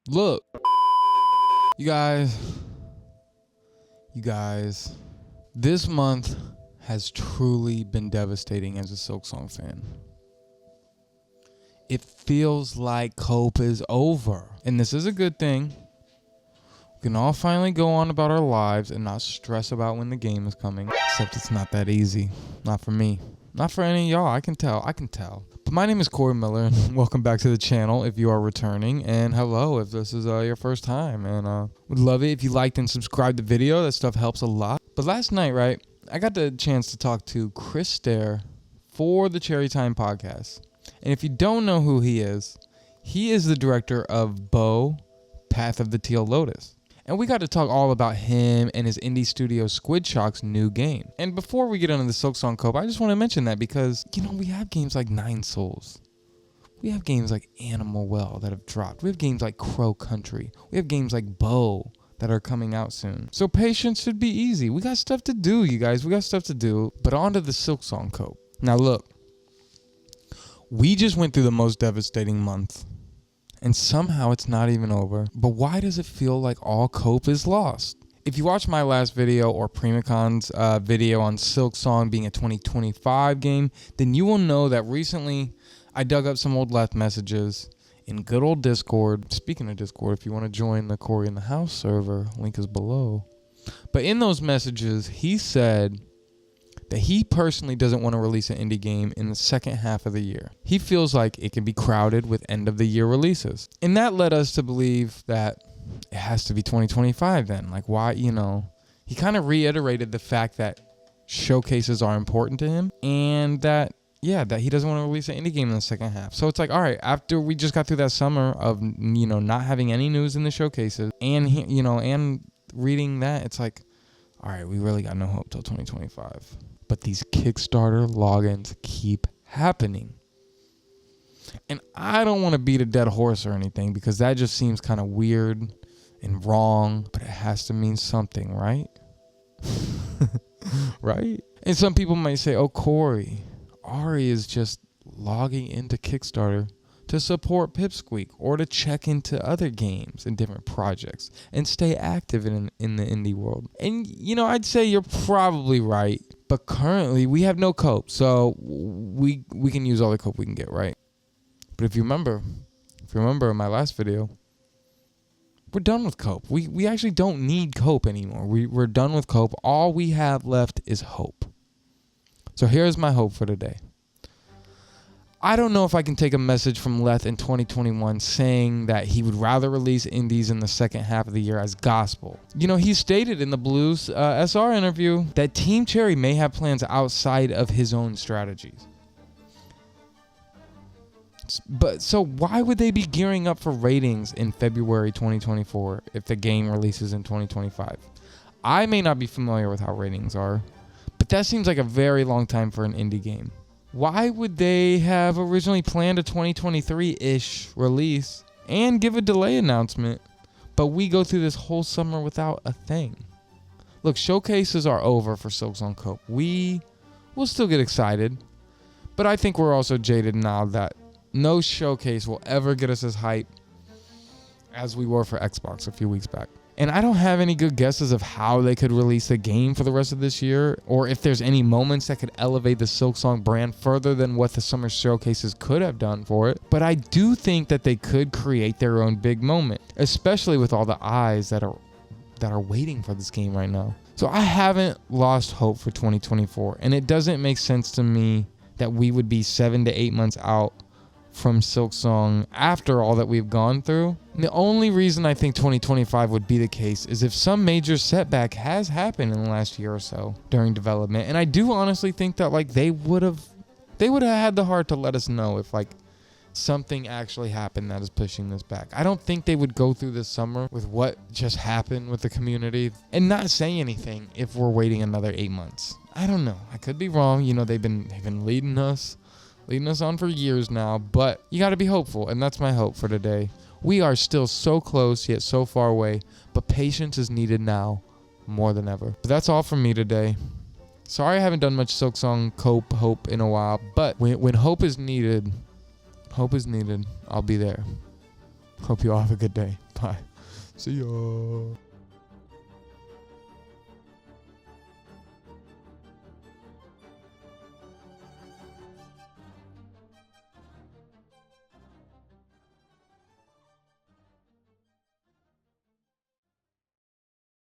Look, you guys, this month has truly been devastating as a Silksong fan. It feels like Cope is over. And this is a good thing. We can all finally go on about our lives and not stress about when the game is coming. Except it's not that easy. Not for me. Not for any of y'all. I can tell. But my name is Cory Miller, and welcome back to the channel if you are returning. And hello if this is your first time. And would love it if you liked and subscribed the video. That stuff helps a lot. But last night, right, I got the chance to talk to Chris Stair for the Cherry Time podcast. And if you don't know who he is the director of Bo, Path of the Teal Lotus. And we got to talk all about him and his indie studio Squid Shock's new game. And before we get into the Silksong Cope, I just want to mention that because, we have games like Nine Souls. We have games like Animal Well that have dropped. We have games like Crow Country. We have games like Bo that are coming out soon. So patience should be easy. We got stuff to do, you guys. We got stuff to do. But on to the Silksong Cope. Now look, we just went through the most devastating month. And somehow it's not even over. But why does it feel like all Cope is lost? If you watch my last video or Primicon's video on Silksong being a 2025 game, then you will know that recently I dug up some old left messages in good old Discord. Speaking of Discord, if you want to join the Cory in the House server, link is below. But in those messages, he said that he personally doesn't want to release an indie game in the second half of the year. He feels like it can be crowded with end of the year releases. And that led us to believe that it has to be 2025 then. Like why, he kind of reiterated the fact that showcases are important to him and that he doesn't want to release an indie game in the second half. So it's like, all right, after we just got through that summer of, not having any news in the showcases and, and reading that, it's like, all right, we really got no hope till 2025. But these Kickstarter logins keep happening. And I don't want to beat a dead horse or anything because that just seems kind of weird and wrong, but it has to mean something, right? Right? And some people might say, oh, Cory, Ari is just logging into Kickstarter to support Pipsqueak or to check into other games and different projects and stay active in the indie world. And, I'd say you're probably right, but currently we have no Cope, so we can use all the Cope we can get, right? But if you remember in my last video, we're done with Cope. We actually don't need Cope anymore. We're done with Cope. All we have left is hope. So here's my hope for today. I don't know if I can take a message from Leth in 2021 saying that he would rather release indies in the second half of the year as gospel. He stated in the Blues SR interview that Team Cherry may have plans outside of his own strategies. But so why would they be gearing up for ratings in February 2024 if the game releases in 2025? I may not be familiar with how ratings are, but that seems like a very long time for an indie game. Why would they have originally planned a 2023-ish release and give a delay announcement, but we go through this whole summer without a thing? Look, showcases are over for Silksong Cope. We will still get excited, but I think we're also jaded now that no showcase will ever get us as hype as we were for Xbox a few weeks back. And I don't have any good guesses of how they could release the game for the rest of this year, or if there's any moments that could elevate the Silksong brand further than what the summer showcases could have done for it. But I do think that they could create their own big moment, especially with all the eyes that are waiting for this game right now. So I haven't lost hope for 2024, and it doesn't make sense to me that we would be 7 to 8 months out from Silksong after all that we've gone through. And the only reason I think 2025 would be the case is if some major setback has happened in the last year or so during development. And I do honestly think that they would have had the heart to let us know if something actually happened that is pushing this back. I don't think they would go through this summer with what just happened with the community and not say anything if we're waiting another 8 months. I don't know. I could be wrong. They've been leading us on for years now, but you got to be hopeful, and that's my hope for today. We are still so close, yet so far away, but patience is needed now more than ever. But that's all from me today. Sorry I haven't done much Silksong Cope hope in a while, but when hope is needed, I'll be there. Hope you all have a good day. Bye. Bye. See ya.